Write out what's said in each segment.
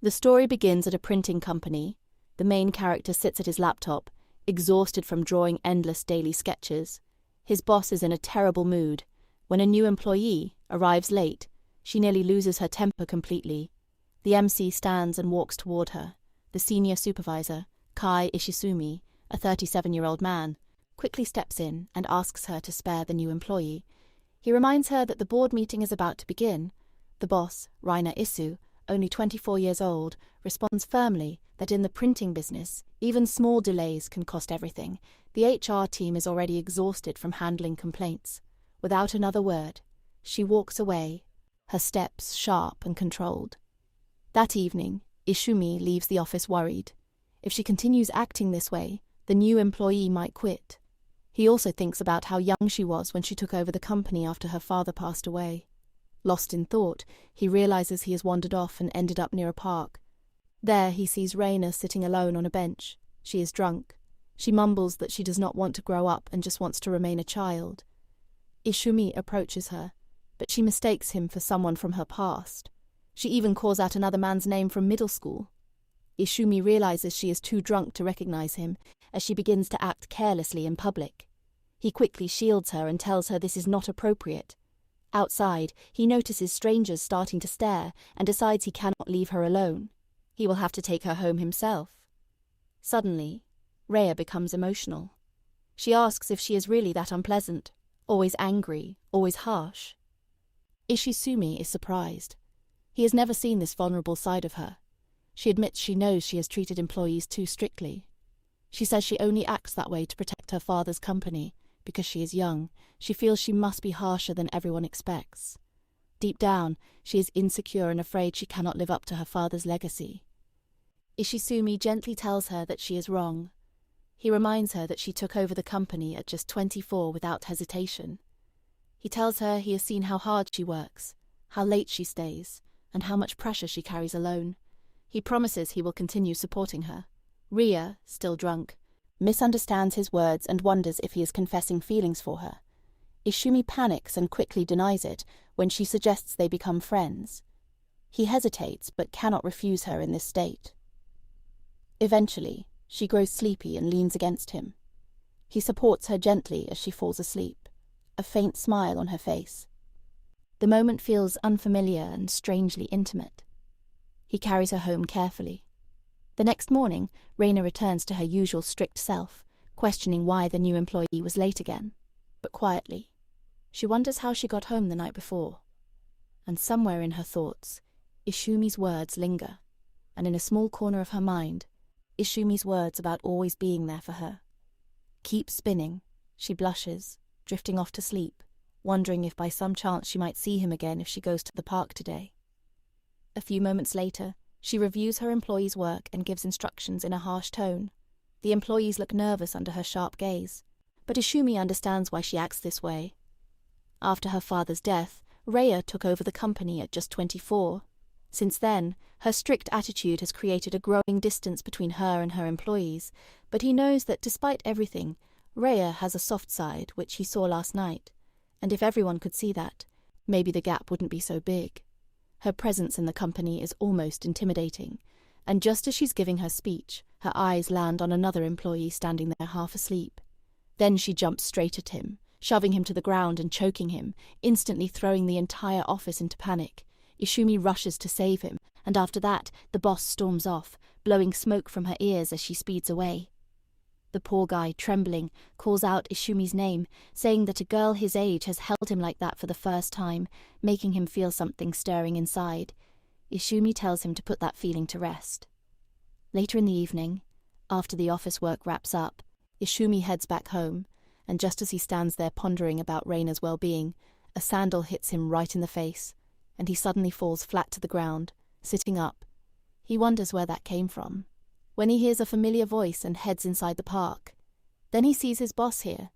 The story begins at a printing company. The main character sits at his laptop, exhausted from drawing endless daily sketches. His boss is in a terrible mood. When a new employee arrives late, she nearly loses her temper completely. The MC stands and walks toward her. The senior supervisor, Kai Ishisumi, a 37-year-old man, quickly steps in and asks her to spare the new employee. He reminds her that the board meeting is about to begin. The boss, Rainer Isu, only 24 years old, responds firmly that in the printing business, even small delays can cost everything. The HR team is already exhausted from handling complaints. Without another word, she walks away, her steps sharp and controlled. That evening, Ishumi leaves the office worried. If she continues acting this way, the new employee might quit. He also thinks about how young she was when she took over the company after her father passed away. Lost in thought, he realizes he has wandered off and ended up near a park. There he sees Reina sitting alone on a bench. She is drunk. She mumbles that she does not want to grow up and just wants to remain a child. Ishumi approaches her, but she mistakes him for someone from her past. She even calls out another man's name from middle school. Ishumi realizes she is too drunk to recognize him as she begins to act carelessly in public. He quickly shields her and tells her this is not appropriate. Outside, he notices strangers starting to stare and decides he cannot leave her alone. He will have to take her home himself. Suddenly, Rhea becomes emotional. She asks if she is really that unpleasant, always angry, always harsh. Ishisumi is surprised. He has never seen this vulnerable side of her. She admits she knows she has treated employees too strictly. She says she only acts that way to protect her father's company. Because she is young, she feels she must be harsher than everyone expects. Deep down, she is insecure and afraid she cannot live up to her father's legacy. Ishisumi gently tells her that she is wrong. He reminds her that she took over the company at just 24 without hesitation. He tells her he has seen how hard she works, how late she stays, and how much pressure she carries alone. He promises he will continue supporting her. Rhea, still drunk, misunderstands his words and wonders if he is confessing feelings for her. Ishumi panics and quickly denies it when she suggests they become friends. He hesitates but cannot refuse her in this state. Eventually, she grows sleepy and leans against him. He supports her gently as she falls asleep, a faint smile on her face. The moment feels unfamiliar and strangely intimate. He carries her home carefully. The next morning, Reina returns to her usual strict self, questioning why the new employee was late again, but quietly. She wonders how she got home the night before. And somewhere in her thoughts, Ishumi's words linger, and in a small corner of her mind, Ishumi's words about always being there for her. Keep spinning, she blushes, drifting off to sleep, wondering if by some chance she might see him again if she goes to the park today. A few moments later, she reviews her employees' work and gives instructions in a harsh tone. The employees look nervous under her sharp gaze, but Ishumi understands why she acts this way. After her father's death, Rhea took over the company at just 24. Since then, her strict attitude has created a growing distance between her and her employees, but he knows that despite everything, Rhea has a soft side which he saw last night, and if everyone could see that, maybe the gap wouldn't be so big. Her presence in the company is almost intimidating, and just as she's giving her speech, her eyes land on another employee standing there half asleep. Then she jumps straight at him, shoving him to the ground and choking him, instantly throwing the entire office into panic. Ishumi rushes to save him, and after that, the boss storms off, blowing smoke from her ears as she speeds away. The poor guy, trembling, calls out Ishumi's name, saying that a girl his age has held him like that for the first time, making him feel something stirring inside. Ishumi tells him to put that feeling to rest. Later in the evening, after the office work wraps up, Ishumi heads back home, and just as he stands there pondering about Reina's well-being, a sandal hits him right in the face, and he suddenly falls flat to the ground, sitting up. He wonders where that came from, when he hears a familiar voice and heads inside the park. Then he sees his boss here,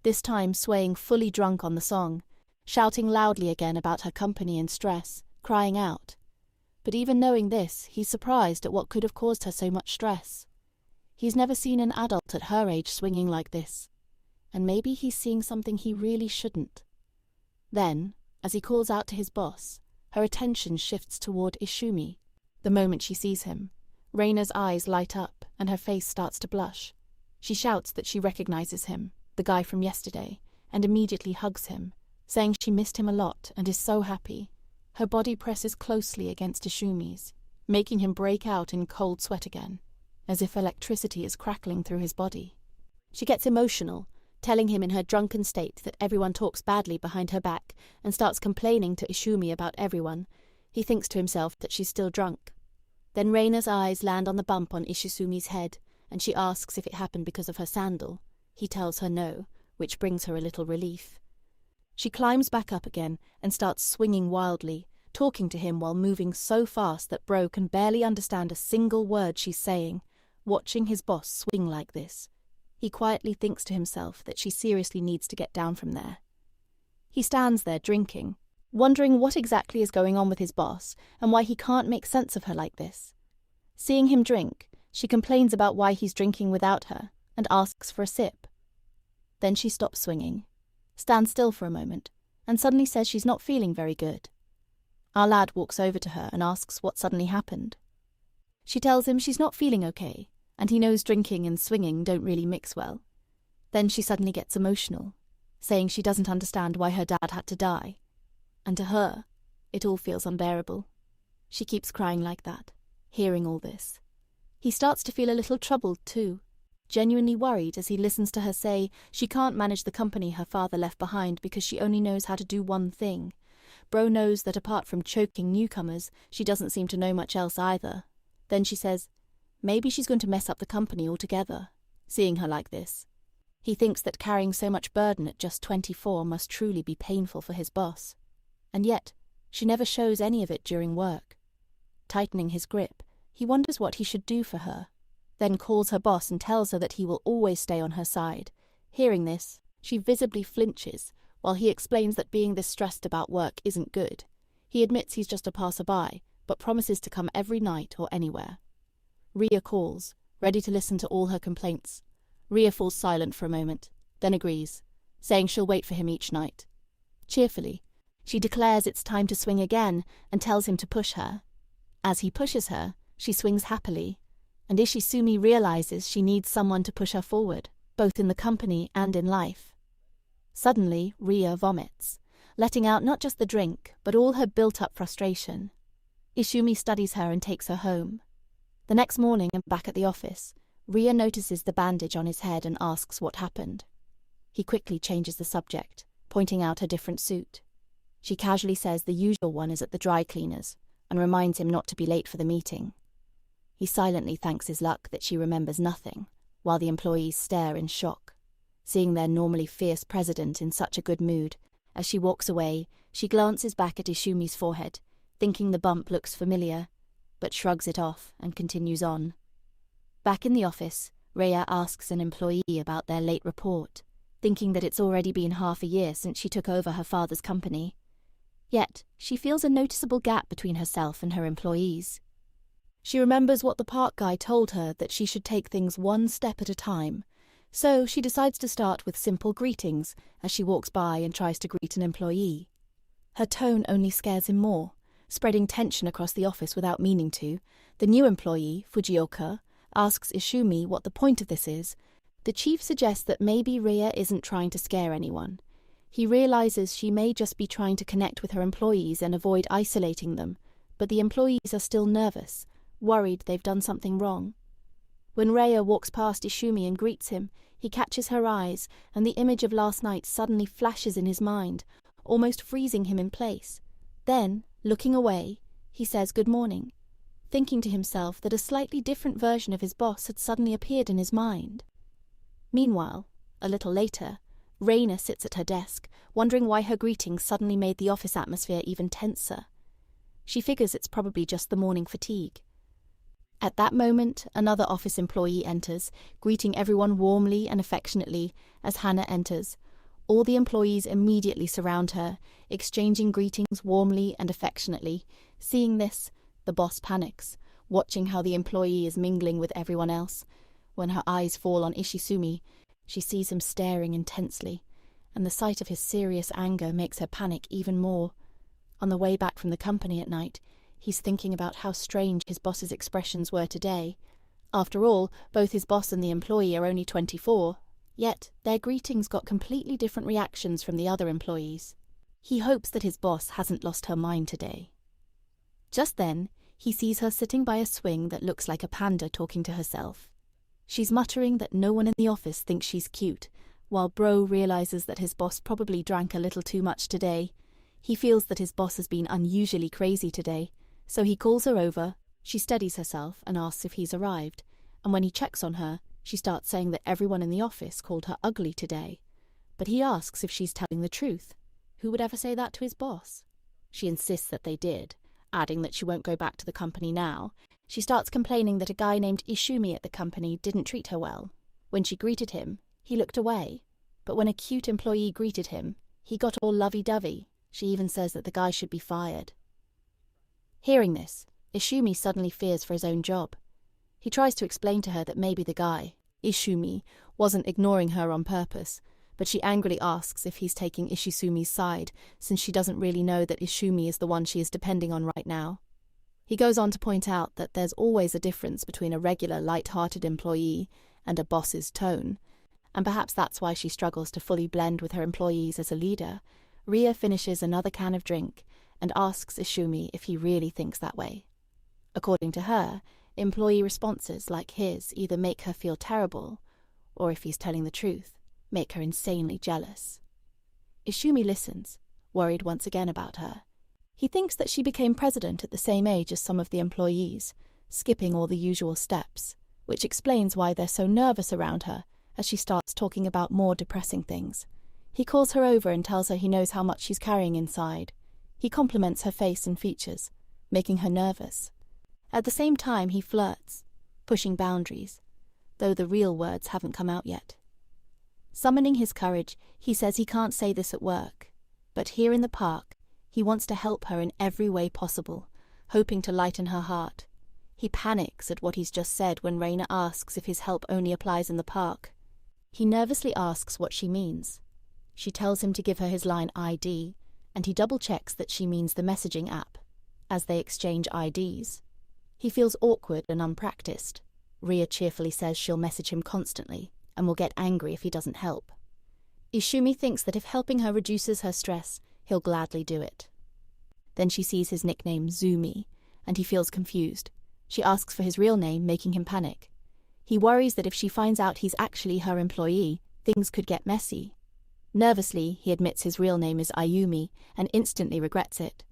this time swaying fully drunk on the song, shouting loudly again about her company and stress, crying out. But even knowing this, he's surprised at what could have caused her so much stress. He's never seen an adult at her age swinging like this, and maybe he's seeing something he really shouldn't. Then, as he calls out to his boss, her attention shifts toward Ishumi. The moment she sees him, Reina's eyes light up and her face starts to blush. She shouts that she recognizes him, the guy from yesterday, and immediately hugs him, saying she missed him a lot and is so happy. Her body presses closely against Ishumi's, making him break out in cold sweat again, as if electricity is crackling through his body. She gets emotional, telling him in her drunken state that everyone talks badly behind her back and starts complaining to Ishumi about everyone. He thinks to himself that she's still drunk. Then Reina's eyes land on the bump on Ishisumi's head, and she asks if it happened because of her sandal. He tells her no, which brings her a little relief. She climbs back up again and starts swinging wildly, talking to him while moving so fast that Bro can barely understand a single word she's saying, watching his boss swing like this. He quietly thinks to himself that she seriously needs to get down from there. He stands there drinking, wondering what exactly is going on with his boss and why he can't make sense of her like this. Seeing him drink, she complains about why he's drinking without her and asks for a sip. Then she stops swinging, stands still for a moment, and suddenly says she's not feeling very good. Our lad walks over to her and asks what suddenly happened. She tells him she's not feeling okay, and he knows drinking and swinging don't really mix well. Then she suddenly gets emotional, saying she doesn't understand why her dad had to die. And to her, it all feels unbearable. She keeps crying like that, hearing all this. He starts to feel a little troubled too, genuinely worried as he listens to her say she can't manage the company her father left behind because she only knows how to do one thing. Bro knows that apart from choking newcomers, she doesn't seem to know much else either. Then she says, maybe she's going to mess up the company altogether, seeing her like this. He thinks that carrying so much burden at just 24 must truly be painful for his boss. And yet, she never shows any of it during work. Tightening his grip, he wonders what he should do for her, then calls her boss and tells her that he will always stay on her side. Hearing this, she visibly flinches, while he explains that being this stressed about work isn't good. He admits he's just a passerby, but promises to come every night or anywhere. Ria calls, ready to listen to all her complaints. Ria falls silent for a moment, then agrees, saying she'll wait for him each night. Cheerfully, she declares it's time to swing again and tells him to push her. As he pushes her, she swings happily, and Ishisumi realizes she needs someone to push her forward, both in the company and in life. Suddenly, Ria vomits, letting out not just the drink, but all her built-up frustration. Ishumi studies her and takes her home. The next morning, and back at the office, Ria notices the bandage on his head and asks what happened. He quickly changes the subject, pointing out her different suit. She casually says the usual one is at the dry cleaners, and reminds him not to be late for the meeting. He silently thanks his luck that she remembers nothing, while the employees stare in shock, seeing their normally fierce president in such a good mood. As she walks away, she glances back at Ishumi's forehead, thinking the bump looks familiar, but shrugs it off and continues on. Back in the office, Rhea asks an employee about their late report, thinking that it's already been half a year since she took over her father's company. Yet, she feels a noticeable gap between herself and her employees. She remembers what the park guy told her, that she should take things one step at a time, so she decides to start with simple greetings as she walks by and tries to greet an employee. Her tone only scares him more, spreading tension across the office without meaning to. The new employee, Fujioka, asks Ishumi what the point of this is. The chief suggests that maybe Rhea isn't trying to scare anyone. He realizes she may just be trying to connect with her employees and avoid isolating them, but the employees are still nervous, worried they've done something wrong. When Rhea walks past Ishumi and greets him, he catches her eyes, and the image of last night suddenly flashes in his mind, almost freezing him in place. Then, looking away, he says good morning, thinking to himself that a slightly different version of his boss had suddenly appeared in his mind. Meanwhile, a little later, Reina sits at her desk, wondering why her greetings suddenly made the office atmosphere even tenser. She figures it's probably just the morning fatigue. At that moment, another office employee enters, greeting everyone warmly and affectionately as Hannah enters. All the employees immediately surround her, exchanging greetings warmly and affectionately. Seeing this, the boss panics, watching how the employee is mingling with everyone else. When her eyes fall on Ishisumi, she sees him staring intensely, and the sight of his serious anger makes her panic even more. On the way back from the company at night, He's thinking about how strange his boss's expressions were today. After all, both his boss and the employee are only 24, yet their greetings got completely different reactions from the other employees. He hopes that his boss hasn't lost her mind today. Just then, he sees her sitting by a swing that looks like a panda talking to herself. She's muttering that no one in the office thinks she's cute, while Bro realizes that his boss probably drank a little too much today. He feels that his boss has been unusually crazy today, so he calls her over. She steadies herself and asks if he's arrived, and when he checks on her, she starts saying that everyone in the office called her ugly today. But he asks if she's telling the truth. Who would ever say that to his boss? She insists that they did, adding that she won't go back to the company now. She starts complaining that a guy named Ishumi at the company didn't treat her well. When she greeted him, he looked away, but when a cute employee greeted him, he got all lovey-dovey. She even says that the guy should be fired. Hearing this, Ishumi suddenly fears for his own job. He tries to explain to her that maybe the guy, Ishumi, wasn't ignoring her on purpose, but she angrily asks if he's taking Ishisumi's side, since she doesn't really know that Ishumi is the one she is depending on right now. He goes on to point out that there's always a difference between a regular light-hearted employee and a boss's tone, and perhaps that's why she struggles to fully blend with her employees as a leader. Ria finishes another can of drink and asks Ishumi if he really thinks that way. According to her, employee responses like his either make her feel terrible, or if he's telling the truth, make her insanely jealous. Ishumi listens, worried once again about her. He thinks that she became president at the same age as some of the employees, skipping all the usual steps, which explains why they're so nervous around her as she starts talking about more depressing things. He calls her over and tells her he knows how much she's carrying inside. He compliments her face and features, making her nervous. At the same time, he flirts, pushing boundaries, though the real words haven't come out yet. Summoning his courage, he says he can't say this at work, but here in the park, he wants to help her in every way possible, hoping to lighten her heart. He panics at what he's just said when Reina asks if his help only applies in the park. He nervously asks what she means. She tells him to give her his line ID, and he double-checks that she means the messaging app, as they exchange IDs. He feels awkward and unpracticed. Ria cheerfully says she'll message him constantly, and will get angry if he doesn't help. Ishumi thinks that if helping her reduces her stress, he'll gladly do it. Then she sees his nickname Zumi, and he feels confused. She asks for his real name, making him panic. He worries that if she finds out he's actually her employee, things could get messy. Nervously, he admits his real name is Ayumi, and instantly regrets it.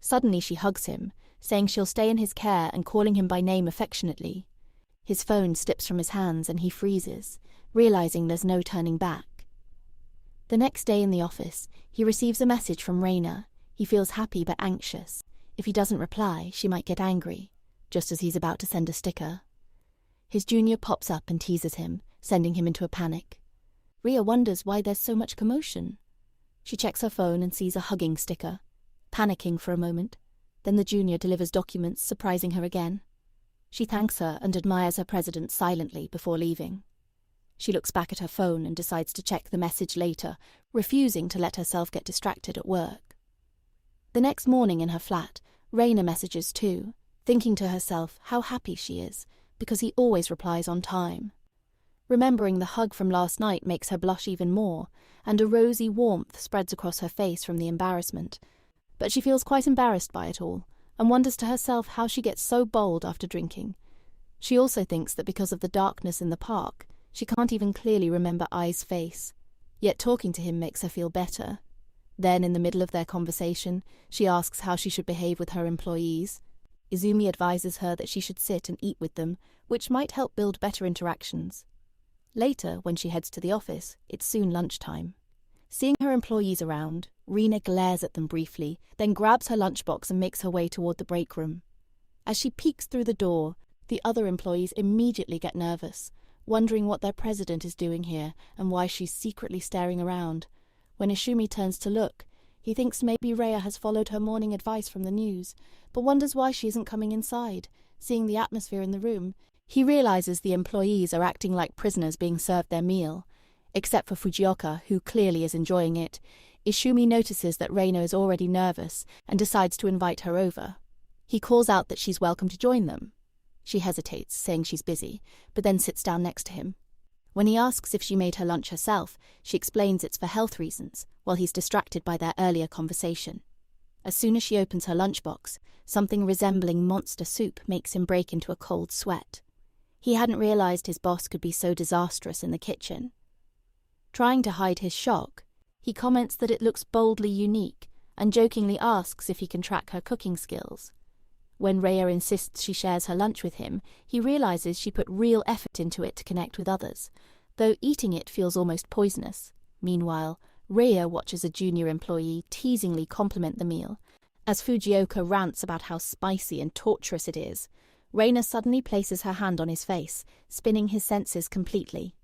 Suddenly she hugs him, saying she'll stay in his care and calling him by name affectionately. His phone slips from his hands and he freezes, realizing there's no turning back. The next day in the office, he receives a message from Reina. He feels happy but anxious. If he doesn't reply, she might get angry, just as he's about to send a sticker. His junior pops up and teases him, sending him into a panic. Ria wonders why there's so much commotion. She checks her phone and sees a hugging sticker, panicking for a moment. Then the junior delivers documents, surprising her again. She thanks her and admires her president silently before leaving. She looks back at her phone and decides to check the message later, refusing to let herself get distracted at work. The next morning in her flat, Reina messages too, thinking to herself how happy she is, because he always replies on time. Remembering the hug from last night makes her blush even more, and a rosy warmth spreads across her face from the embarrassment. But she feels quite embarrassed by it all, and wonders to herself how she gets so bold after drinking. She also thinks that because of the darkness in the park, she can't even clearly remember Ai's face. Yet talking to him makes her feel better. Then, in the middle of their conversation, she asks how she should behave with her employees. Izumi advises her that she should sit and eat with them, which might help build better interactions. Later, when she heads to the office, it's soon lunchtime. Seeing her employees around, Rina glares at them briefly, then grabs her lunchbox and makes her way toward the break room. As she peeks through the door, the other employees immediately get nervous, wondering what their president is doing here and why she's secretly staring around. When Ishumi turns to look, he thinks maybe Rhea has followed her morning advice from the news, but wonders why she isn't coming inside. Seeing the atmosphere in the room, he realizes the employees are acting like prisoners being served their meal. Except for Fujioka, who clearly is enjoying it, Ishumi notices that Reina is already nervous and decides to invite her over. He calls out that she's welcome to join them. She hesitates, saying she's busy, but then sits down next to him. When he asks if she made her lunch herself, she explains it's for health reasons, while he's distracted by their earlier conversation. As soon as she opens her lunchbox, something resembling monster soup makes him break into a cold sweat. He hadn't realized his boss could be so disastrous in the kitchen. Trying to hide his shock, he comments that it looks boldly unique and jokingly asks if he can track her cooking skills. When Rhea insists she shares her lunch with him, he realizes she put real effort into it to connect with others, though eating it feels almost poisonous. Meanwhile, Rhea watches a junior employee teasingly compliment the meal. As Fujioka rants about how spicy and torturous it is, Reina suddenly places her hand on his face, spinning his senses completely.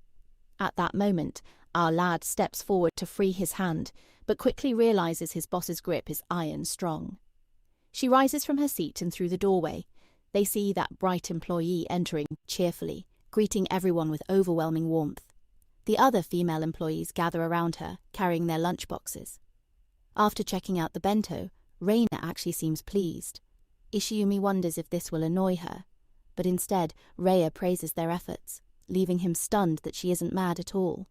At that moment, our lad steps forward to free his hand, but quickly realizes his boss's grip is iron strong. She rises from her seat and through the doorway. They see that bright employee entering cheerfully, greeting everyone with overwhelming warmth. The other female employees gather around her, carrying their lunchboxes. After checking out the bento, Reina actually seems pleased. Ishiumi wonders if this will annoy her, but instead Rhea praises their efforts, leaving him stunned that she isn't mad at all.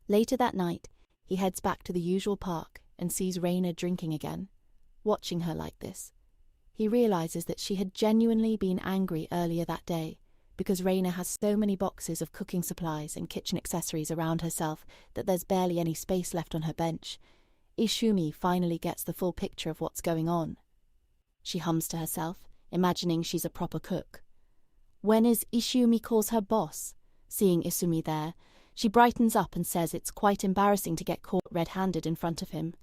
Later that night, he heads back to the usual park and sees Reina drinking again. Watching her like this, he realizes that she had genuinely been angry earlier that day because Reina has so many boxes of cooking supplies and kitchen accessories around herself that there's barely any space left on her bench. Ishumi finally gets the full picture of what's going on. She hums to herself, imagining she's a proper cook. When Ishumi calls her boss, seeing Isumi there, she brightens up and says it's quite embarrassing to get caught red-handed in front of him.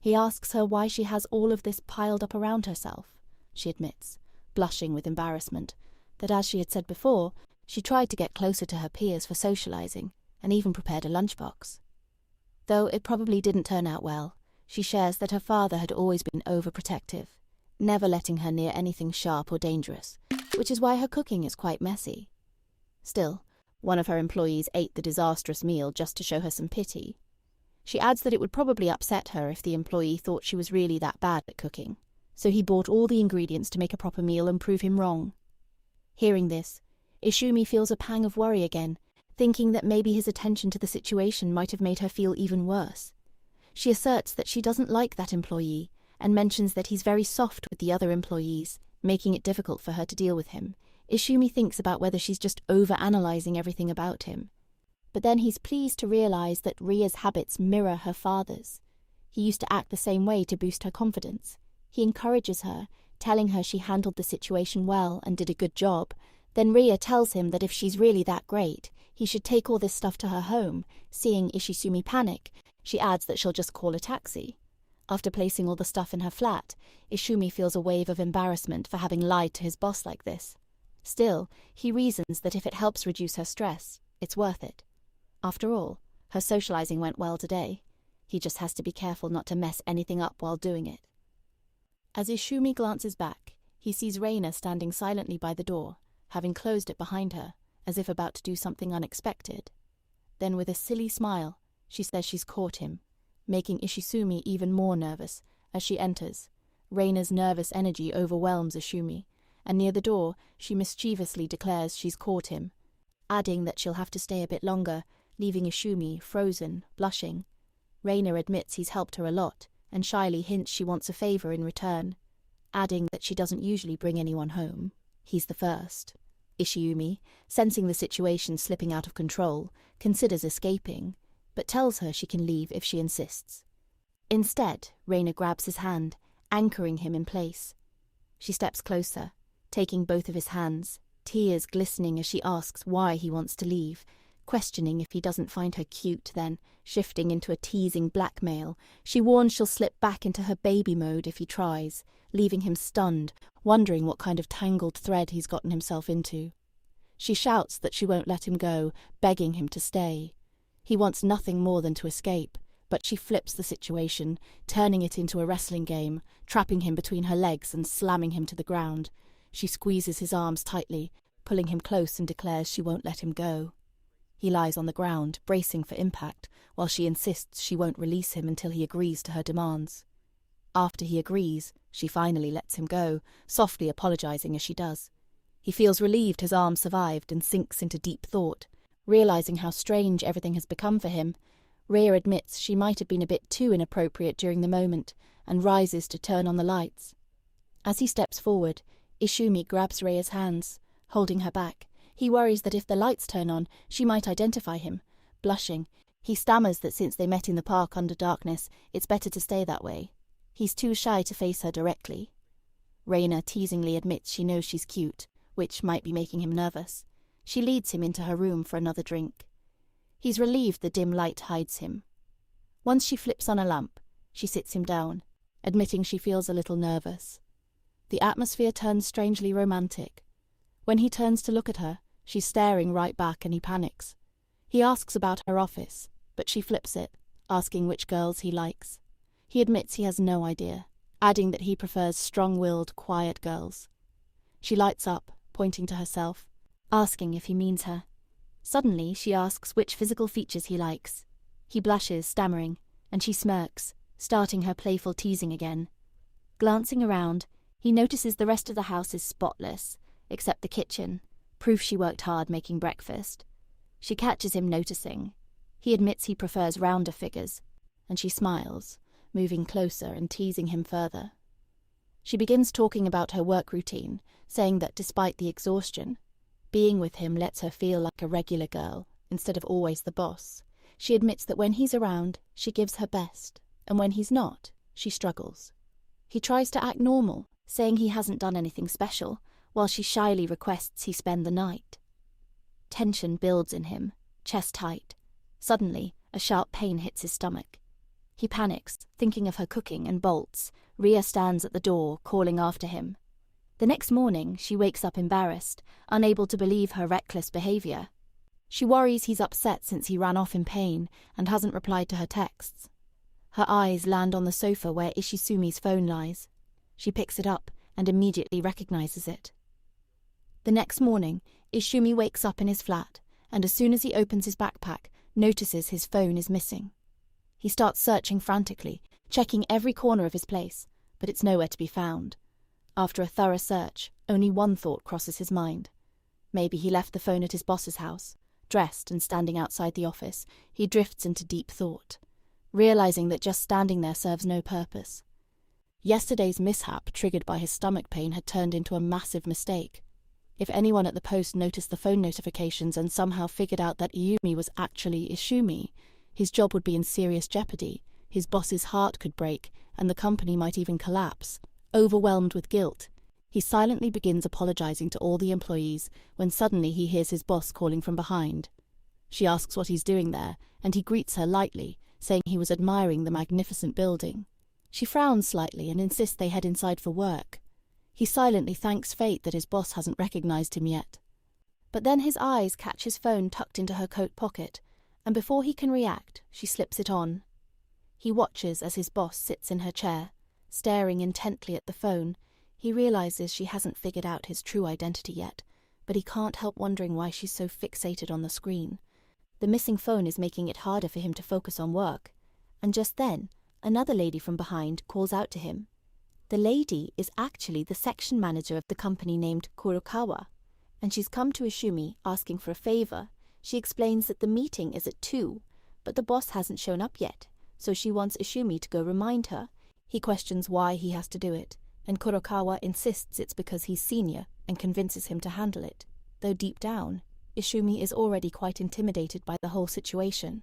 He asks her why she has all of this piled up around herself. She admits, blushing with embarrassment, that as she had said before, she tried to get closer to her peers for socializing and even prepared a lunchbox. Though it probably didn't turn out well, she shares that her father had always been overprotective, never letting her near anything sharp or dangerous, which is why her cooking is quite messy. Still, one of her employees ate the disastrous meal just to show her some pity. She adds that it would probably upset her if the employee thought she was really that bad at cooking, so he bought all the ingredients to make a proper meal and prove him wrong. Hearing this, Ishumi feels a pang of worry again, thinking that maybe his attention to the situation might have made her feel even worse. She asserts that she doesn't like that employee and mentions that he's very soft with the other employees, making it difficult for her to deal with him. Ishumi thinks about whether she's just over-analyzing everything about him. But then he's pleased to realize that Ria's habits mirror her father's. He used to act the same way to boost her confidence. He encourages her, telling her she handled the situation well and did a good job. Then Ria tells him that if she's really that great, he should take all this stuff to her home. Seeing Ishisumi panic, she adds that she'll just call a taxi. After placing all the stuff in her flat, Ishumi feels a wave of embarrassment for having lied to his boss like this. Still, he reasons that if it helps reduce her stress, it's worth it. After all, her socializing went well today. He just has to be careful not to mess anything up while doing it. As Ishumi glances back, he sees Reina standing silently by the door, having closed it behind her, as if about to do something unexpected. Then with a silly smile, she says she's caught him, making Ishisumi even more nervous. As she enters, Reina's nervous energy overwhelms Ishumi, and near the door, she mischievously declares she's caught him, adding that she'll have to stay a bit longer, leaving Ishumi frozen, blushing. Reina admits he's helped her a lot, and shyly hints she wants a favor in return, adding that she doesn't usually bring anyone home. He's the first. Ishimi, sensing the situation slipping out of control, considers escaping, but tells her she can leave if she insists. Instead, Reina grabs his hand, anchoring him in place. She steps closer, taking both of his hands, tears glistening as she asks why he wants to leave, questioning if he doesn't find her cute, then, shifting into a teasing blackmail, she warns she'll slip back into her baby mode if he tries, leaving him stunned, wondering what kind of tangled thread he's gotten himself into. She shouts that she won't let him go, begging him to stay. He wants nothing more than to escape, but she flips the situation, turning it into a wrestling game, trapping him between her legs and slamming him to the ground. She squeezes his arms tightly, pulling him close, and declares she won't let him go. He lies on the ground, bracing for impact, while she insists she won't release him until he agrees to her demands. After he agrees, she finally lets him go, softly apologizing as she does. He feels relieved his arm survived and sinks into deep thought, realizing how strange everything has become for him. Rhea admits she might have been a bit too inappropriate during the moment and rises to turn on the lights. As he steps forward, Ishumi grabs Rhea's hands, holding her back. He worries that if the lights turn on, she might identify him. Blushing, he stammers that since they met in the park under darkness, it's better to stay that way. He's too shy to face her directly. Reina teasingly admits she knows she's cute, which might be making him nervous. She leads him into her room for another drink. He's relieved the dim light hides him. Once she flips on a lamp, she sits him down, admitting she feels a little nervous. The atmosphere turns strangely romantic. When he turns to look at her, she's staring right back and he panics. He asks about her office, but she flips it, asking which girls he likes. He admits he has no idea, adding that he prefers strong-willed, quiet girls. She lights up, pointing to herself, asking if he means her. Suddenly, she asks which physical features he likes. He blushes, stammering, and she smirks, starting her playful teasing again. Glancing around, he notices the rest of the house is spotless, except the kitchen, proof she worked hard making breakfast. She catches him noticing. He admits he prefers rounder figures, and she smiles, moving closer and teasing him further. She begins talking about her work routine, saying that despite the exhaustion, being with him lets her feel like a regular girl, instead of always the boss. She admits that when he's around, she gives her best, and when he's not, she struggles. He tries to act normal, saying he hasn't done anything special, while she shyly requests he spend the night. Tension builds in him, chest tight. Suddenly, a sharp pain hits his stomach. He panics, thinking of her cooking, and bolts. Rhea stands at the door, calling after him. The next morning, she wakes up embarrassed, unable to believe her reckless behavior. She worries he's upset since he ran off in pain and hasn't replied to her texts. Her eyes land on the sofa where Ishisumi's phone lies. She picks it up and immediately recognizes it. The next morning, Ishumi wakes up in his flat, and as soon as he opens his backpack, notices his phone is missing. He starts searching frantically, checking every corner of his place, but it's nowhere to be found. After a thorough search, only one thought crosses his mind. Maybe he left the phone at his boss's house. Dressed and standing outside the office, he drifts into deep thought, realizing that just standing there serves no purpose. Yesterday's mishap, triggered by his stomach pain, had turned into a massive mistake. If anyone at the post noticed the phone notifications and somehow figured out that Iyumi was actually Ishumi, his job would be in serious jeopardy, his boss's heart could break, and the company might even collapse. Overwhelmed with guilt, he silently begins apologizing to all the employees when suddenly he hears his boss calling from behind. She asks what he's doing there, and he greets her lightly, saying he was admiring the magnificent building. She frowns slightly and insists they head inside for work. He silently thanks fate that his boss hasn't recognized him yet. But then his eyes catch his phone tucked into her coat pocket, and before he can react, she slips it on. He watches as his boss sits in her chair, staring intently at the phone. He realizes she hasn't figured out his true identity yet, but he can't help wondering why she's so fixated on the screen. The missing phone is making it harder for him to focus on work, and just then, another lady from behind calls out to him. The lady is actually the section manager of the company named Kurokawa, and she's come to Ishumi asking for a favor. She explains that the meeting is at 2, but the boss hasn't shown up yet, so she wants Ishumi to go remind her. He questions why he has to do it, and Kurokawa insists it's because he's senior and convinces him to handle it, though deep down, Ishumi is already quite intimidated by the whole situation.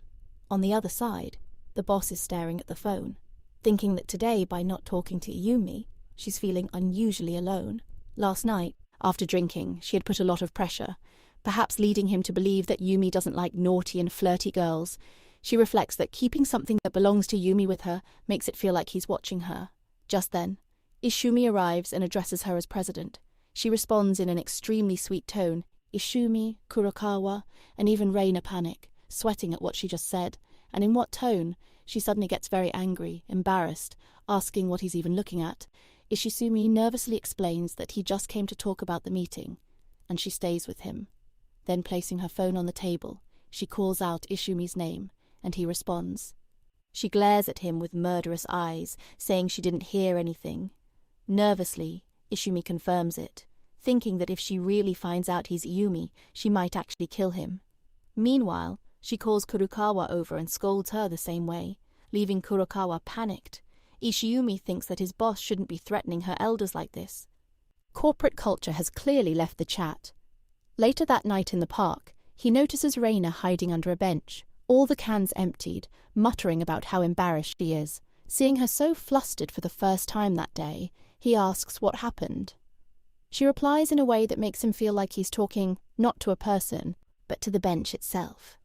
On the other side, the boss is staring at the phone, thinking that today, by not talking to Iyumi, she's feeling unusually alone. Last night, after drinking, she had put a lot of pressure, perhaps leading him to believe that Yumi doesn't like naughty and flirty girls. She reflects that keeping something that belongs to Yumi with her makes it feel like he's watching her. Just then, Ishumi arrives and addresses her as president. She responds in an extremely sweet tone. Ishumi, Kurokawa, and even Reina panic, sweating at what she just said, and in what tone. She suddenly gets very angry, embarrassed, asking what he's even looking at. Ishizumi nervously explains that he just came to talk about the meeting, and she stays with him. Then, placing her phone on the table, she calls out Ishumi's name, and he responds. She glares at him with murderous eyes, saying she didn't hear anything. Nervously, Ishumi confirms it, thinking that if she really finds out he's Ayumi, she might actually kill him. Meanwhile, she calls Kurokawa over and scolds her the same way, leaving Kurokawa panicked. Ishiyumi thinks that his boss shouldn't be threatening her elders like this. Corporate culture has clearly left the chat. Later that night in the park, he notices Reina hiding under a bench, all the cans emptied, muttering about how embarrassed she is. Seeing her so flustered for the first time that day, he asks what happened. She replies in a way that makes him feel like he's talking not to a person, but to the bench itself.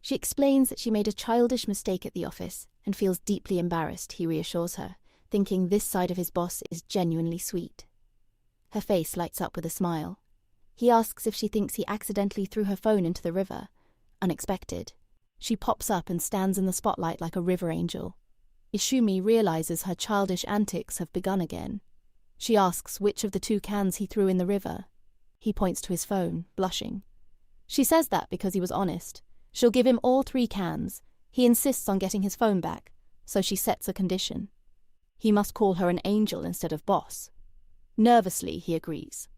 She explains that she made a childish mistake at the office and feels deeply embarrassed, he reassures her, thinking this side of his boss is genuinely sweet. Her face lights up with a smile. He asks if she thinks he accidentally threw her phone into the river. Unexpected. She pops up and stands in the spotlight like a river angel. Ishumi realizes her childish antics have begun again. She asks which of the 2 cans he threw in the river. He points to his phone, blushing. She says that because he was honest. She'll give him all 3 cans. He insists on getting his phone back, so she sets a condition. He must call her an angel instead of boss. Nervously, he agrees.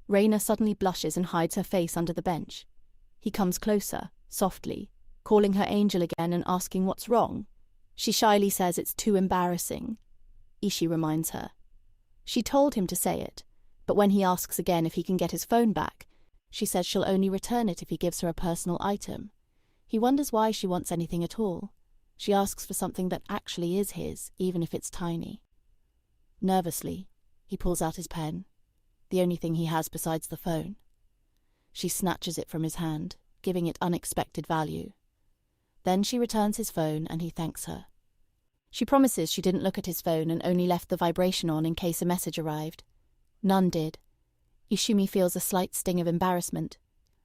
Reina suddenly blushes and hides her face under the bench. He comes closer, softly, calling her angel again and asking what's wrong. She shyly says it's too embarrassing. Ishi reminds her. She told him to say it, but when he asks again if he can get his phone back, she says she'll only return it if he gives her a personal item. He wonders why she wants anything at all. She asks for something that actually is his, even if it's tiny. Nervously, he pulls out his pen, the only thing he has besides the phone. She snatches it from his hand, giving it unexpected value. Then she returns his phone and he thanks her. She promises she didn't look at his phone and only left the vibration on in case a message arrived. None did. Ishumi feels a slight sting of embarrassment.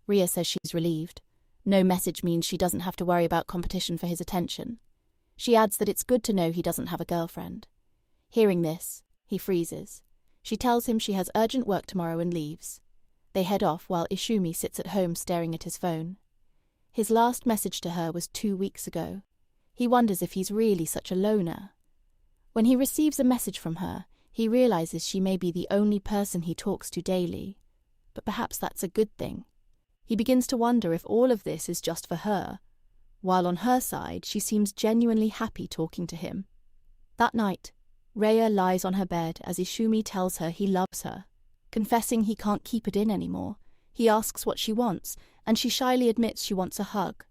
Ria says she's relieved. No message means she doesn't have to worry about competition for his attention. She adds that it's good to know he doesn't have a girlfriend. Hearing this, he freezes. She tells him she has urgent work tomorrow and leaves. They head off while Ishumi sits at home staring at his phone. His last message to her was 2 weeks ago. He wonders if he's really such a loner. When he receives a message from her, he realizes she may be the only person he talks to daily. But perhaps that's a good thing. He begins to wonder if all of this is just for her, while on her side she seems genuinely happy talking to him. That night, Rhea lies on her bed as Ishumi tells her he loves her. Confessing he can't keep it in anymore, he asks what she wants, and she shyly admits she wants a hug.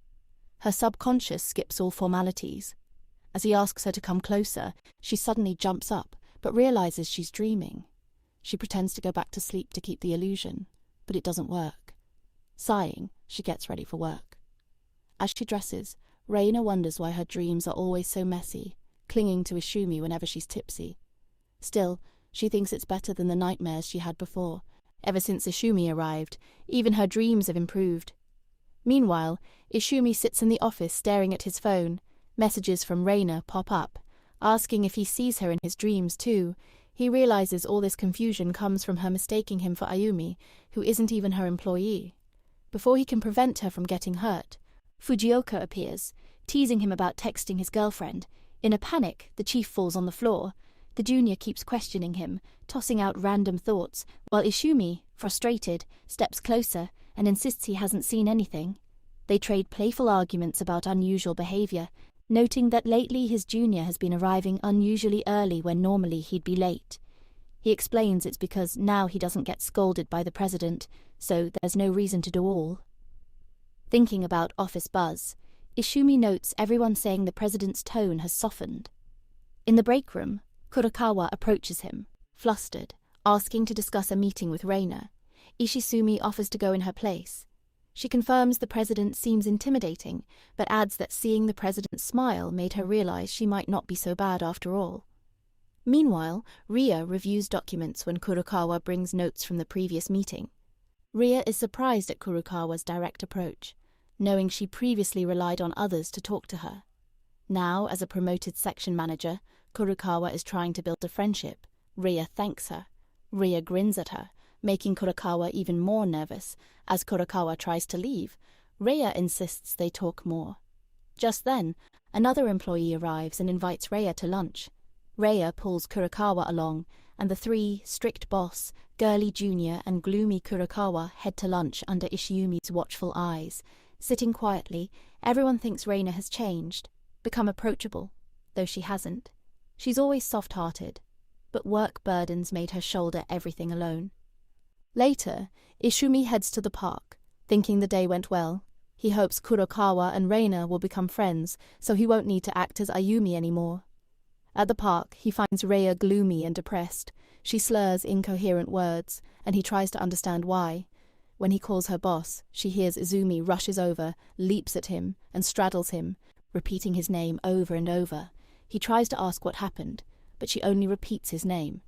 Her subconscious skips all formalities. As he asks her to come closer, she suddenly jumps up, but realizes she's dreaming. She pretends to go back to sleep to keep the illusion, but it doesn't work. Sighing, she gets ready for work. As she dresses, Reina wonders why her dreams are always so messy, clinging to Ishumi whenever she's tipsy. Still, she thinks it's better than the nightmares she had before. Ever since Ishumi arrived, even her dreams have improved. Meanwhile, Ishumi sits in the office staring at his phone. Messages from Reina pop up, asking if he sees her in his dreams too. He realizes all this confusion comes from her mistaking him for Ayumi, who isn't even her employee. Before he can prevent her from getting hurt, Fujioka appears, teasing him about texting his girlfriend. In a panic, the chief falls on the floor. The junior keeps questioning him, tossing out random thoughts, while Ishumi, frustrated, steps closer and insists he hasn't seen anything. They trade playful arguments about unusual behavior, noting that lately his junior has been arriving unusually early when normally he'd be late. He explains it's because now he doesn't get scolded by the president, so there's no reason to do all. Thinking about office buzz, Ishumi notes everyone saying the president's tone has softened. In the break room, Kurokawa approaches him, flustered, asking to discuss a meeting with Reina. Ishizumi offers to go in her place. She confirms the president seems intimidating, but adds that seeing the president smile made her realize she might not be so bad after all. Meanwhile, Ria reviews documents when Kurokawa brings notes from the previous meeting. Ria is surprised at Kurokawa's direct approach, knowing she previously relied on others to talk to her. Now, as a promoted section manager, Kurokawa is trying to build a friendship. Ria thanks her. Ria grins at her, making Kurokawa even more nervous. As Kurokawa tries to leave, Ria insists they talk more. Just then, Another employee arrives and invites Raya to lunch. Raya pulls Kurokawa along, and the three, strict boss, girly junior and gloomy Kurokawa, head to lunch under Ishiumi's watchful eyes. Sitting quietly, everyone thinks Reina has changed, become approachable, though she hasn't. She's always soft-hearted, but work burdens made her shoulder everything alone. Later, Ishumi heads to the park, thinking the day went well. He hopes Kurokawa and Reina will become friends, so he won't need to act as Ayumi anymore. At the park, he finds Raya gloomy and depressed. She slurs incoherent words, and he tries to understand why. When he calls her boss, she hears Izumi rushes over, leaps at him, and straddles him, repeating his name over and over. He tries to ask what happened, but she only repeats his name.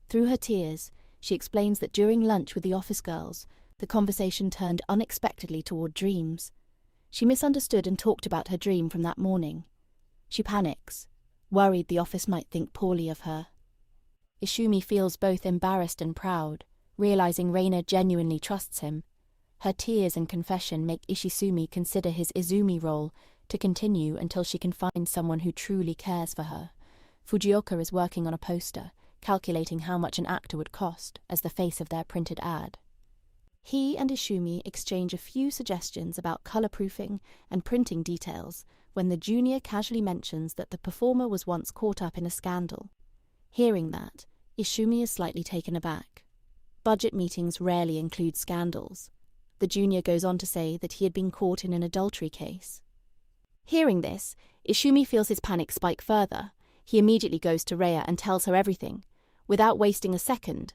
Through her tears, she explains that during lunch with the office girls, the conversation turned unexpectedly toward dreams. She misunderstood and talked about her dream from that morning. She panics, worried the office might think poorly of her. Ishumi feels both embarrassed and proud, realizing Reina genuinely trusts him. Her tears and confession make Ishisumi consider his Izumi role to continue until she can find someone who truly cares for her. Fujioka is working on a poster, calculating how much an actor would cost as the face of their printed ad. He and Ishumi exchange a few suggestions about color-proofing and printing details when the junior casually mentions that the performer was once caught up in a scandal. Hearing that, Ishumi is slightly taken aback. Budget meetings rarely include scandals. The junior goes on to say that he had been caught in an adultery case. Hearing this, Ishumi feels his panic spike further. He immediately goes to Raya and tells her everything. Without wasting a second,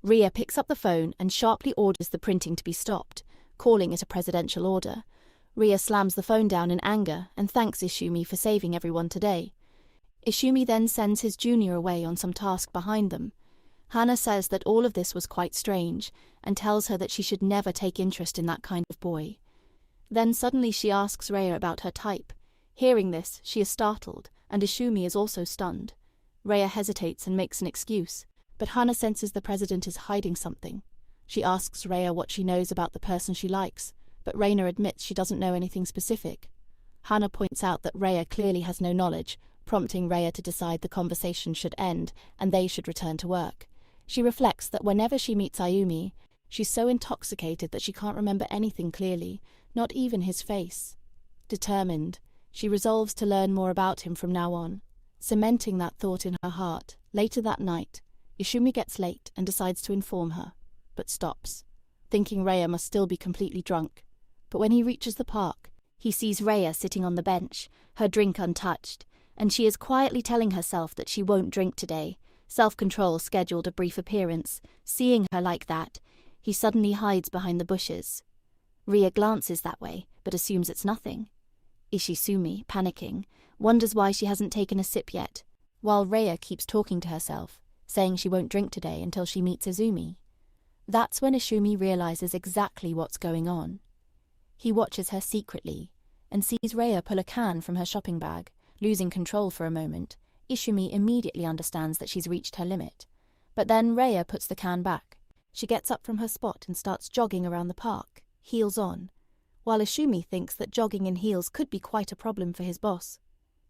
Raya picks up the phone and sharply orders the printing to be stopped, calling it a presidential order. Raya slams the phone down in anger and thanks Ishumi for saving everyone today. Ishumi then sends his junior away on some task behind them. Hana says that all of this was quite strange and tells her that she should never take interest in that kind of boy. Then suddenly she asks Raya about her type. Hearing this, she is startled, and Ishumi is also stunned. Raya hesitates and makes an excuse, but Hana senses the president is hiding something. She asks Raya what she knows about the person she likes, but Reina admits she doesn't know anything specific. Hana points out that Raya clearly has no knowledge, prompting Raya to decide the conversation should end and they should return to work. She reflects that whenever she meets Ayumi, she's so intoxicated that she can't remember anything clearly, not even his face. Determined, she resolves to learn more about him from now on, cementing that thought in her heart. Later that night, Ishumi gets late and decides to inform her, but stops, thinking Raya must still be completely drunk. But when he reaches the park, he sees Raya sitting on the bench, her drink untouched, and she is quietly telling herself that she won't drink today. Self-control scheduled a brief appearance. Seeing her like that, he suddenly hides behind the bushes. Raya glances that way, but assumes it's nothing. Ishisumi, panicking, wonders why she hasn't taken a sip yet, while Raya keeps talking to herself, saying she won't drink today until she meets Izumi. That's when Ishumi realizes exactly what's going on. He watches her secretly, and sees Raya pull a can from her shopping bag. Losing control for a moment, Ishumi immediately understands that she's reached her limit. But then Raya puts the can back. She gets up from her spot and starts jogging around the park, heels on, while Ishumi thinks that jogging in heels could be quite a problem for his boss.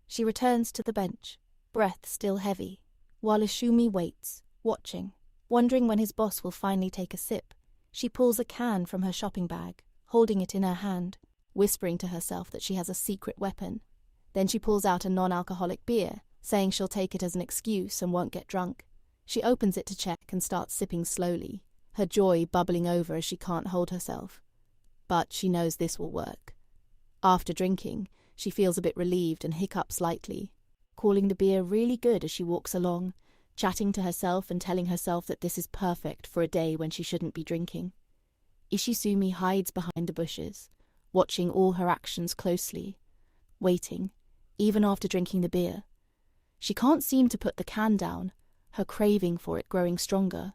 She returns to the bench, breath still heavy, while Ishumi waits, watching, wondering when his boss will finally take a sip. She pulls a can from her shopping bag, holding it in her hand, whispering to herself that she has a secret weapon. Then she pulls out a non-alcoholic beer, saying she'll take it as an excuse and won't get drunk. She opens it to check and starts sipping slowly, her joy bubbling over as she can't hold herself. But she knows this will work. After drinking, she feels a bit relieved and hiccups slightly, calling the beer really good as she walks along, chatting to herself and telling herself that this is perfect for a day when she shouldn't be drinking. Ishisumi hides behind the bushes, watching all her actions closely, waiting, even after drinking the beer. She can't seem to put the can down, her craving for it growing stronger.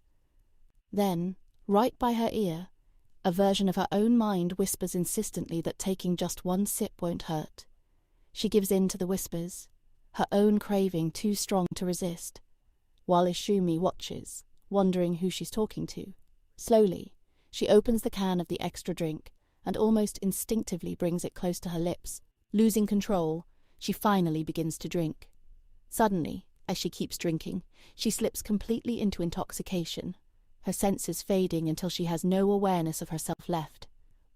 Then, right by her ear, a version of her own mind whispers insistently that taking just one sip won't hurt. She gives in to the whispers, her own craving too strong to resist, while Ishumi watches, wondering who she's talking to. Slowly, she opens the can of the extra drink and almost instinctively brings it close to her lips. Losing control, she finally begins to drink. Suddenly, as she keeps drinking, she slips completely into intoxication, her senses fading until she has no awareness of herself left.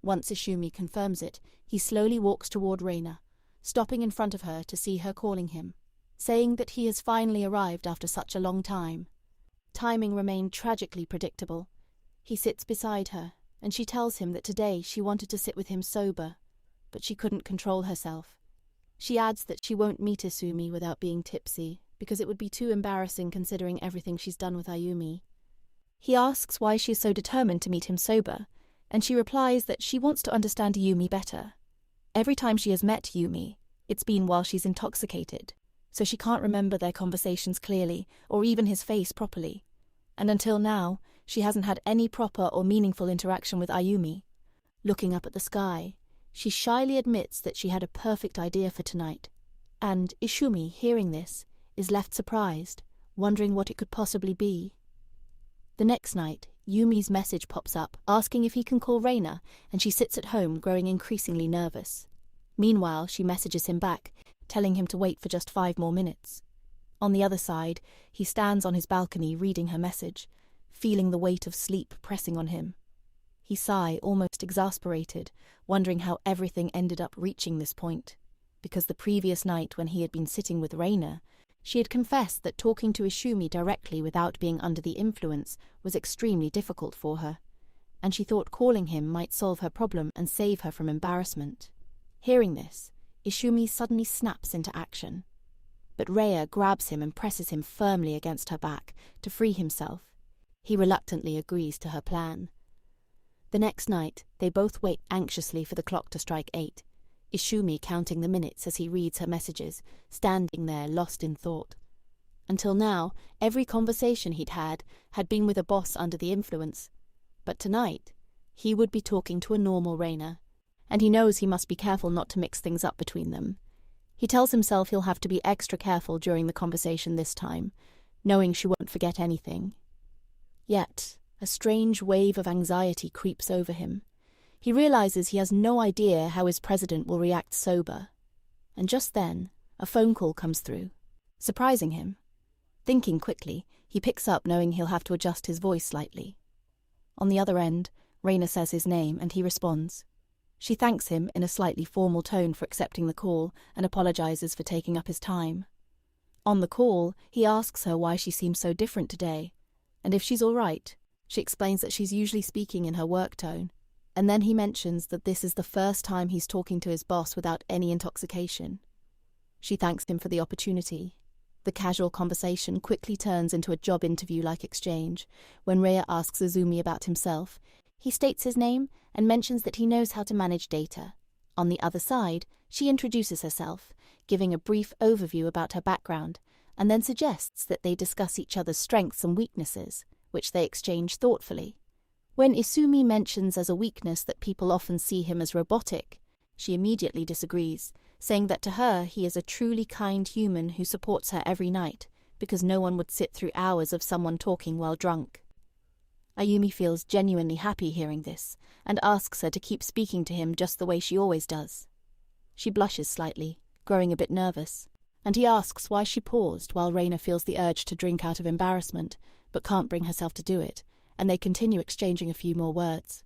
Once Ishumi confirms it, he slowly walks toward Reina, stopping in front of her to see her calling him, saying that he has finally arrived after such a long time. Timing remained tragically predictable. He sits beside her, and she tells him that today she wanted to sit with him sober, but she couldn't control herself. She adds that she won't meet Isumi without being tipsy, because it would be too embarrassing considering everything she's done with Ayumi. He asks why she is so determined to meet him sober, and she replies that she wants to understand Yumi better. Every time she has met Yumi, it's been while she's intoxicated, so she can't remember their conversations clearly, or even his face properly. And until now, she hasn't had any proper or meaningful interaction with Ayumi. Looking up at the sky, she shyly admits that she had a perfect idea for tonight, and Ishumi, hearing this, is left surprised, wondering what it could possibly be. The next night, Yumi's message pops up, asking if he can call Reina, and she sits at home, growing increasingly nervous. Meanwhile, she messages him back, telling him to wait for just 5 more minutes. On the other side, he stands on his balcony reading her message, feeling the weight of sleep pressing on him. He sighs, almost exasperated, wondering how everything ended up reaching this point, because the previous night when he had been sitting with Reina, she had confessed that talking to Ishumi directly without being under the influence was extremely difficult for her, and she thought calling him might solve her problem and save her from embarrassment. Hearing this, Ishumi suddenly snaps into action. But Rhea grabs him and presses him firmly against her back to free himself. He reluctantly agrees to her plan. The next night, they both wait anxiously for the clock to strike 8, Ishumi counting the minutes as he reads her messages, standing there lost in thought. Until now, every conversation he'd had been with a boss under the influence. But tonight, he would be talking to a normal Reina, and he knows he must be careful not to mix things up between them. He tells himself he'll have to be extra careful during the conversation this time, knowing she won't forget anything. Yet, a strange wave of anxiety creeps over him. He realizes he has no idea how his president will react sober. And just then, a phone call comes through, surprising him. Thinking quickly, he picks up knowing he'll have to adjust his voice slightly. On the other end, Reina says his name and he responds. She thanks him in a slightly formal tone for accepting the call and apologizes for taking up his time. On the call, he asks her why she seems so different today, and if she's all right. She explains that she's usually speaking in her work tone, and then he mentions that this is the first time he's talking to his boss without any intoxication. She thanks him for the opportunity. The casual conversation quickly turns into a job interview-like exchange. When Rhea asks Izumi about himself, he states his name and mentions that he knows how to manage data. On the other side, she introduces herself, giving a brief overview about her background, and then suggests that they discuss each other's strengths and weaknesses, which they exchange thoughtfully. When Izumi mentions as a weakness that people often see him as robotic, she immediately disagrees, saying that to her he is a truly kind human who supports her every night, because no one would sit through hours of someone talking while drunk. Ayumi feels genuinely happy hearing this, and asks her to keep speaking to him just the way she always does. She blushes slightly, growing a bit nervous, and he asks why she paused while Reina feels the urge to drink out of embarrassment, but can't bring herself to do it, and they continue exchanging a few more words.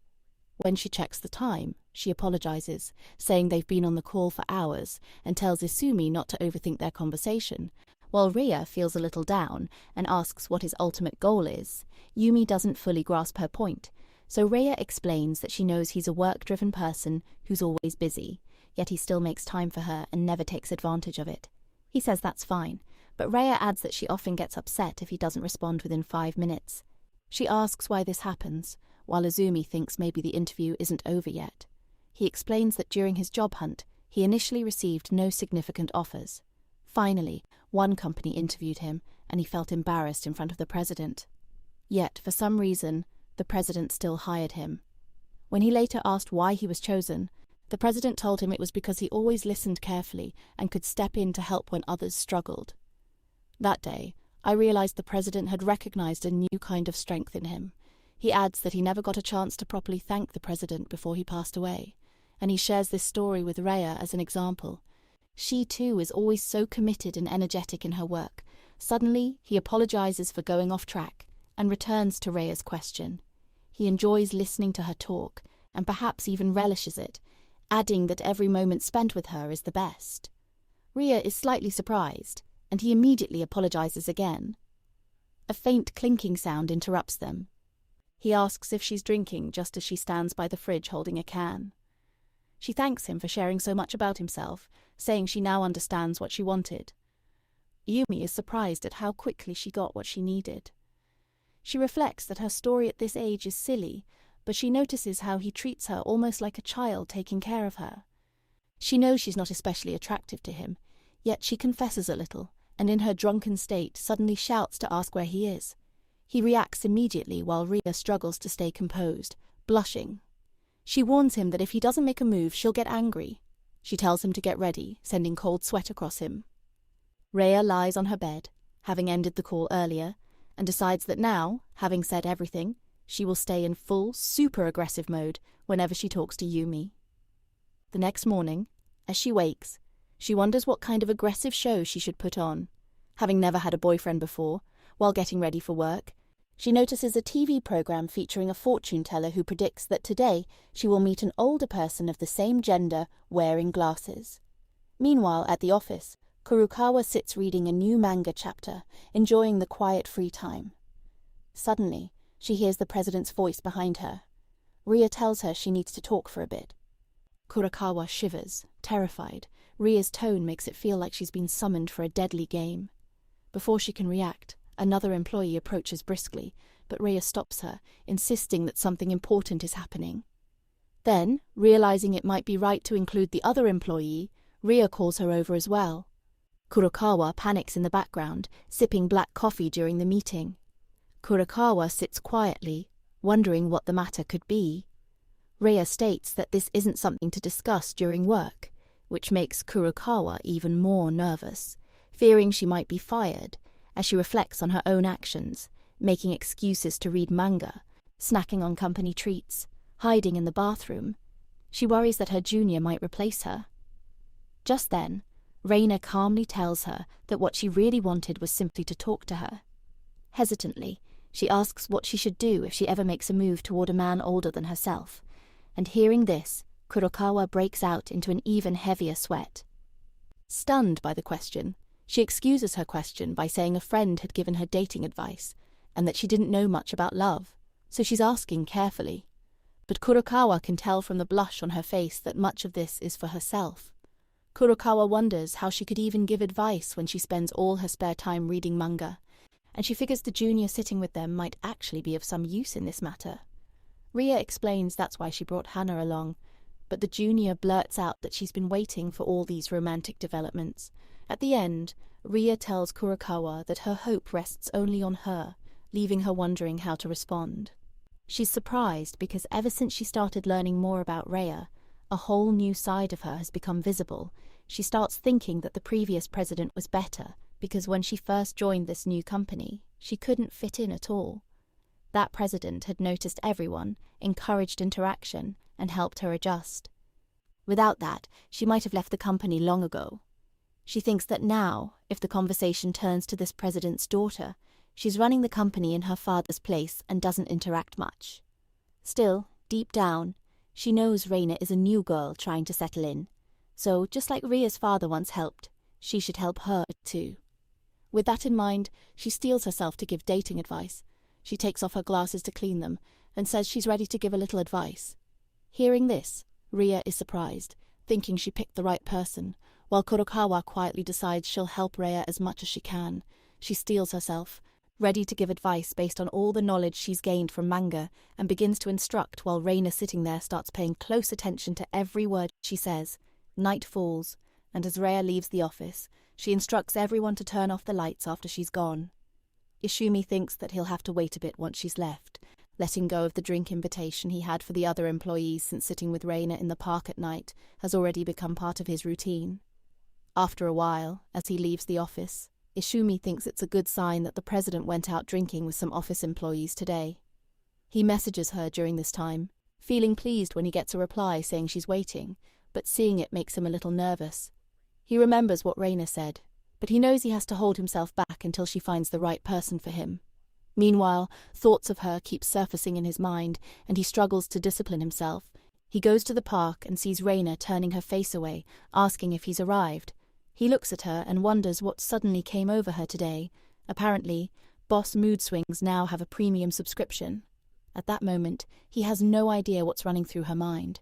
When she checks the time, she apologizes, saying they've been on the call for hours, and tells Izumi not to overthink their conversation. While Rhea feels a little down and asks what his ultimate goal is, Yumi doesn't fully grasp her point, so Rhea explains that she knows he's a work-driven person who's always busy, yet he still makes time for her and never takes advantage of it. He says that's fine, but Rhea adds that she often gets upset if he doesn't respond within 5 minutes. She asks why this happens, while Izumi thinks maybe the interview isn't over yet. He explains that during his job hunt, he initially received no significant offers. Finally, one company interviewed him, and he felt embarrassed in front of the president. Yet, for some reason, the president still hired him. When he later asked why he was chosen, the president told him it was because he always listened carefully and could step in to help when others struggled. That day, I realized the president had recognized a new kind of strength in him. He adds that he never got a chance to properly thank the president before he passed away, and he shares this story with Rhea as an example. She too is always so committed and energetic in her work. Suddenly, he apologizes for going off track and returns to Rhea's question. He enjoys listening to her talk and perhaps even relishes it, adding that every moment spent with her is the best. Rhea is slightly surprised, and he immediately apologizes again. A faint clinking sound interrupts them. He asks if she's drinking just as she stands by the fridge holding a can. She thanks him for sharing so much about himself, saying she now understands what she wanted. Yumi is surprised at how quickly she got what she needed. She reflects that her story at this age is silly, but she notices how he treats her almost like a child taking care of her. She knows she's not especially attractive to him, yet she confesses a little, and in her drunken state suddenly shouts to ask where he is. He reacts immediately while Rhea struggles to stay composed, blushing. She warns him that if he doesn't make a move, she'll get angry. She tells him to get ready, sending cold sweat across him. Rhea lies on her bed, having ended the call earlier, and decides that now, having said everything, she will stay in full, super-aggressive mode whenever she talks to Yumi. The next morning, as she wakes, she wonders what kind of aggressive show she should put on. Having never had a boyfriend before, while getting ready for work, she notices a TV program featuring a fortune teller who predicts that today she will meet an older person of the same gender wearing glasses. Meanwhile, at the office, Kurokawa sits reading a new manga chapter, enjoying the quiet free time. Suddenly, she hears the president's voice behind her. Rhea tells her she needs to talk for a bit. Kurokawa shivers, terrified. Rhea's tone makes it feel like she's been summoned for a deadly game. Before she can react, another employee approaches briskly, but Rhea stops her, insisting that something important is happening. Then, realizing it might be right to include the other employee, Rhea calls her over as well. Kurokawa panics in the background, sipping black coffee during the meeting. Kurokawa sits quietly, wondering what the matter could be. Rhea states that this isn't something to discuss during work, which makes Kurokawa even more nervous, fearing she might be fired, as she reflects on her own actions, making excuses to read manga, snacking on company treats, hiding in the bathroom. She worries that her junior might replace her. Just then, Reina calmly tells her that what she really wanted was simply to talk to her. Hesitantly, she asks what she should do if she ever makes a move toward a man older than herself, and hearing this, Kurokawa breaks out into an even heavier sweat. Stunned by the question, she excuses her question by saying a friend had given her dating advice, and that she didn't know much about love, so she's asking carefully. But Kurokawa can tell from the blush on her face that much of this is for herself. Kurokawa wonders how she could even give advice when she spends all her spare time reading manga, and she figures the junior sitting with them might actually be of some use in this matter. Rhea explains that's why she brought Hana along, but the junior blurts out that she's been waiting for all these romantic developments. At the end, Rhea tells Kurokawa that her hope rests only on her, leaving her wondering how to respond. She's surprised because ever since she started learning more about Rhea, a whole new side of her has become visible. She starts thinking that the previous president was better because when she first joined this new company, she couldn't fit in at all. That president had noticed everyone, encouraged interaction, and helped her adjust. Without that, she might have left the company long ago. She thinks that now, if the conversation turns to this president's daughter, she's running the company in her father's place and doesn't interact much. Still, deep down, she knows Reina is a new girl trying to settle in, so just like Rhea's father once helped, she should help her too. With that in mind, she steels herself to give dating advice. She takes off her glasses to clean them and says she's ready to give a little advice. Hearing this, Rhea is surprised, thinking she picked the right person, while Kurokawa quietly decides she'll help Rhea as much as she can. She steels herself, ready to give advice based on all the knowledge she's gained from manga, and begins to instruct while Reina sitting there starts paying close attention to every word she says. Night falls, and as Rhea leaves the office, she instructs everyone to turn off the lights after she's gone. Ishumi thinks that he'll have to wait a bit once she's left, letting go of the drink invitation he had for the other employees since sitting with Reina in the park at night has already become part of his routine. After a while, as he leaves the office, Ishumi thinks it's a good sign that the president went out drinking with some office employees today. He messages her during this time, feeling pleased when he gets a reply saying she's waiting, but seeing it makes him a little nervous. He remembers what Reina said, but he knows he has to hold himself back until she finds the right person for him. Meanwhile, thoughts of her keep surfacing in his mind, and he struggles to discipline himself. He goes to the park and sees Reina turning her face away, asking if he's arrived. He looks at her and wonders what suddenly came over her today. Apparently, Boss Mood Swings now have a premium subscription. At that moment, he has no idea what's running through her mind.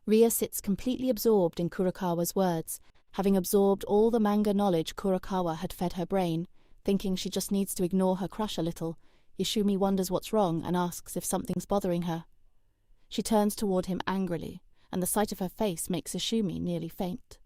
Ria sits completely absorbed in Kurokawa's words, having absorbed all the manga knowledge Kurokawa had fed her brain, thinking she just needs to ignore her crush a little. Yashumi wonders what's wrong and asks if something's bothering her. She turns toward him angrily, and the sight of her face makes Yashumi nearly faint.